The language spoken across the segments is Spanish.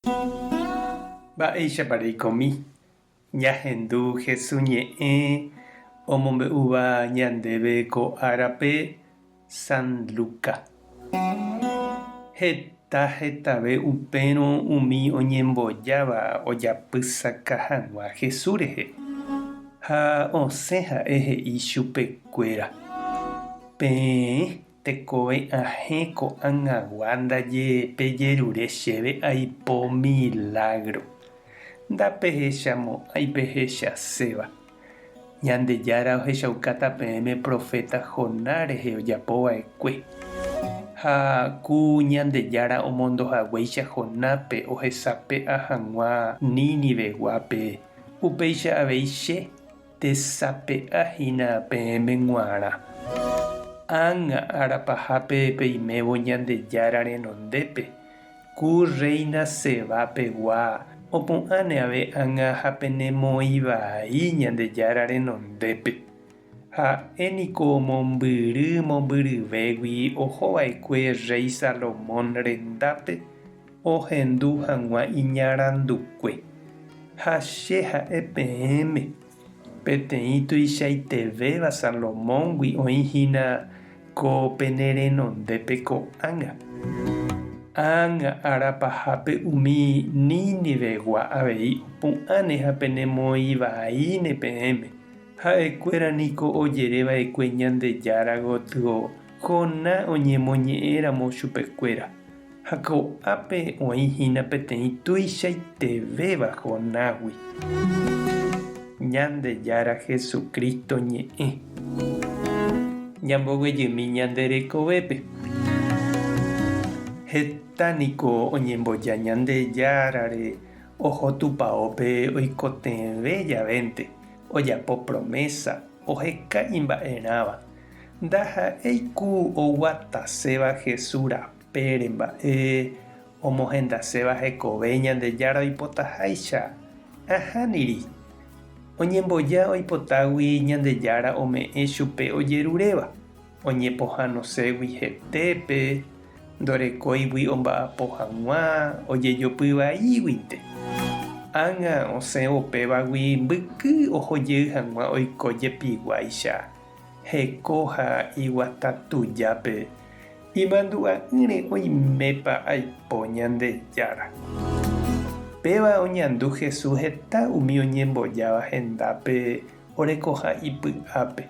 Mba'éichapareikomi ñahendu Jesús ñe'ẽ omombe'úva ñandéve ko árape San Luca. Hetave upérõ umi oñembojáva ojapysaka hag̃ua Jesús rehe. Ha osẽ ha'e he'i chupekuéra: peẽ tekove ahẽ ko'ag̃agua ndaje pejerure chéve aipo milagro. Ndapehechamo aipehechasẽva. Ñandejára ohechaukáta peẽme profeta Jonás rehe ojapova'ekue. Ha ku Ñandejára omondohaguéicha Jonápe ohesape'a hag̃ua Níniveguápe upéicha avei che tesape'ahína peẽme g̃uarã. Ág̃a arapahápe peimévo Ñandejára renondépe. Ku Reina Sebápegua opu'ãne ave ág̃a hapenemoĩ vai Ñandejára renondépe. Ha'éniko mombyryvégui ohova'ekue Rey Salomón rendápe ohendu hag̃ua iñarandukue. Ha che ha'e peẽme peteĩ tuichaitevéva Salomóngui oĩhína ko pene renondépe ko'ág̃a. Ág̃a arapahápe umi Nínivegua avei opu'ãne hapenemoĩ vaíne peẽme. Ha'ekuéra niko ojereva'ekue Ñandejára gotyo Jonás oñemoñe'ẽramo chupekuéra. Ha ko'ápe oĩhína peteĩ tuichaitevéva Jonásgui. Ñandejára Jesucristo ñe'ẽ. Ñamboguejymi ñande rekovépe. Hetániko oñemboja Ñandejárare oho tupãópe oikotevẽ javénte. Ojapo promesa, ohekãi mba'erãva. Ndaha'éiku oguataséva Jesús rapére mba'e omohendaséva hekove Ñandejára oipotaháicha ahániri. Oñemboja oipotágui Ñandejára ome'ẽ chupe ojeruréva. Oñepohãnoségui hetépe, ndorekóigui omba'apo hag̃ua, ojejopyvaíguinte. Ág̃a osẽ upévagui mbyky ohojey hag̃ua oiko jepiguáicha heko ha iguata tujápe imandu'a'ỹre oimépa aipo Ñandejára. Péva oñandu Jesús heta umi oñembojáva hendápe orekoha ipy'ápe.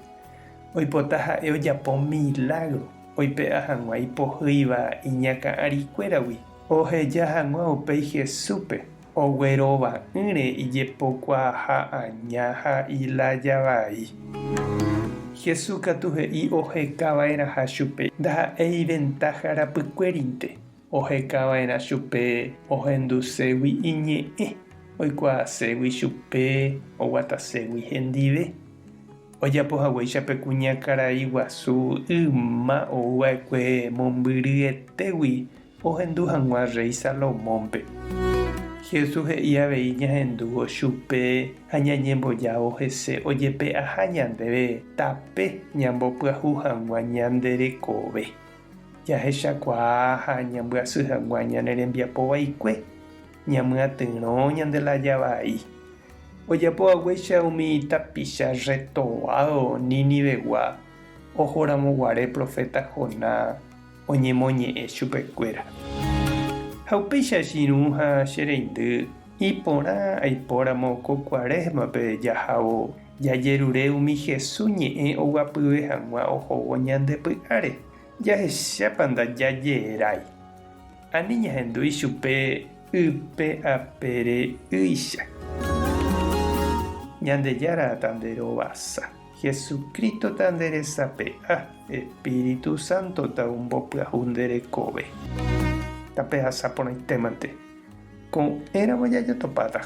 Oipota ha'e ojapo milagro. Oipe'a hag̃ua ipohýiva iñakã'arikuéragui. Oheja hag̃ua upéi Jesúspe. Oguerova'ỹre ijepókuaaha aña ha ilája vai. Jesús katu he'i ohekava'erãha chupe ndaha'éi ventaja rapykuérinte. Ohekava'erã chupe ohenduségui iñe'ẽ. Oikuaaségui chupe oguataségui hendive. Ojapohaguéichape kuñakarai guasu yma ouva'ekue mombyryetégui ohendu hag̃ua Rey Salomónpe. Jesús he'i avei ñahendúvo chupe ha ñañembojávo hese ojepe'aha ñandéve tape ñambopyahu hag̃ua ñande rekove. Jahechakuaa ha ñambyasy hag̃ua ñane rembiapo ñamyatyrõ ñandelaja vai. Ojapohaguéicha umi tapicha retovado Nínivegua ohoramoguare profeta Jonás oñemoñe'ẽ chupekuéra. Ha upéicha chirũ ha chereindy iporã aipóramo ko Kuaresmape jahávo jajerure umi Jesús ñe'ẽ oguapyve hag̃ua ohóvo ñandepy'áre. Jahechápa ndajajerái. Ani ñahendúi chupe ype apere'ỹicha. Ñandejára tanderovasa. Jesucristo tanderesape'a. Espíritu Santo taombopyahu nderekove. Tapehasáporãitémante. Ko'ẽramo jajotopáta.